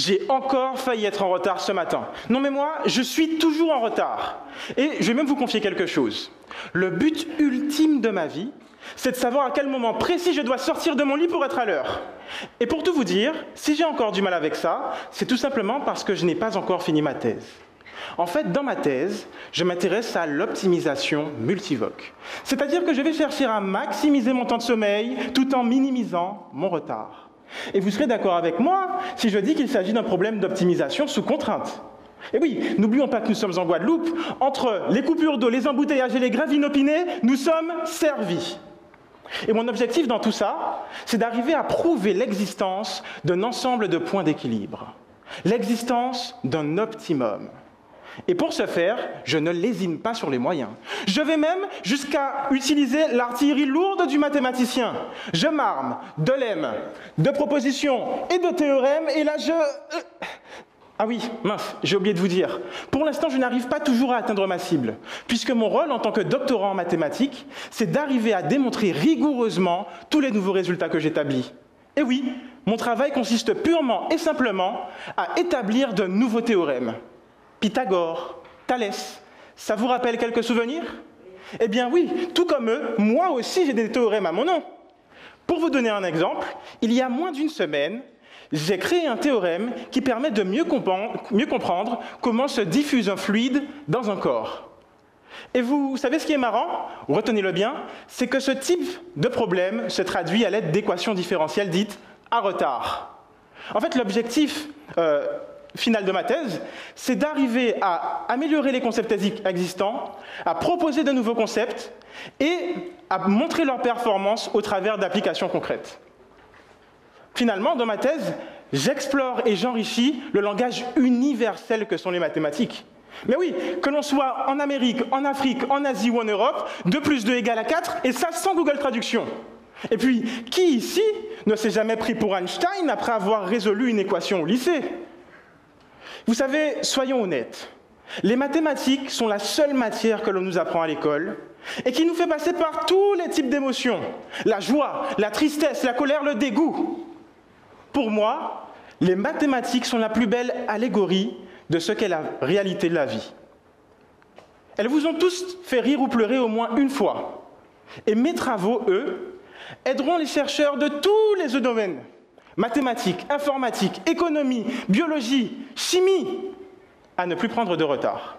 J'ai encore failli être en retard ce matin. Non mais moi, je suis toujours en retard. Et je vais même vous confier quelque chose. Le but ultime de ma vie, c'est de savoir à quel moment précis je dois sortir de mon lit pour être à l'heure. Et pour tout vous dire, si j'ai encore du mal avec ça, c'est tout simplement parce que je n'ai pas encore fini ma thèse. En fait, dans ma thèse, je m'intéresse à l'optimisation multivoque. C'est-à-dire que je vais chercher à maximiser mon temps de sommeil tout en minimisant mon retard. Et vous serez d'accord avec moi si je dis qu'il s'agit d'un problème d'optimisation sous contrainte. Et oui, n'oublions pas que nous sommes en Guadeloupe. Entre les coupures d'eau, les embouteillages et les grèves inopinées, nous sommes servis. Et mon objectif dans tout ça, c'est d'arriver à prouver l'existence d'un ensemble de points d'équilibre. L'existence d'un optimum. Et pour ce faire, je ne lésine pas sur les moyens. Je vais même jusqu'à utiliser l'artillerie lourde du mathématicien. Je m'arme de lemmes, de propositions et de théorèmes, et là Ah oui, mince, j'ai oublié de vous dire. Pour l'instant, je n'arrive pas toujours à atteindre ma cible, puisque mon rôle en tant que doctorant en mathématiques, c'est d'arriver à démontrer rigoureusement tous les nouveaux résultats que j'établis. Et oui, mon travail consiste purement et simplement à établir de nouveaux théorèmes. Pythagore, Thalès, ça vous rappelle quelques souvenirs? Eh bien oui, tout comme eux, moi aussi j'ai des théorèmes à mon nom. Pour vous donner un exemple, il y a moins d'une semaine, j'ai créé un théorème qui permet de mieux comprendre comment se diffuse un fluide dans un corps. Et vous savez ce qui est marrant? Retenez-le bien, c'est que ce type de problème se traduit à l'aide d'équations différentielles dites à retard. En fait, l'objectif final de ma thèse, c'est d'arriver à améliorer les concepts existants, à proposer de nouveaux concepts et à montrer leur performance au travers d'applications concrètes. Finalement, dans ma thèse, j'explore et j'enrichis le langage universel que sont les mathématiques. Mais oui, que l'on soit en Amérique, en Afrique, en Asie ou en Europe, 2 plus 2 égale 4, et ça sans Google Traduction. Et puis, qui ici ne s'est jamais pris pour Einstein après avoir résolu une équation au lycée? Vous savez, soyons honnêtes, les mathématiques sont la seule matière que l'on nous apprend à l'école et qui nous fait passer par tous les types d'émotions. La joie, la tristesse, la colère, le dégoût. Pour moi, les mathématiques sont la plus belle allégorie de ce qu'est la réalité de la vie. Elles vous ont tous fait rire ou pleurer au moins une fois. Et mes travaux, eux, aideront les chercheurs de tous les domaines. Mathématiques, informatique, économie, biologie, chimie, à ne plus prendre de retard.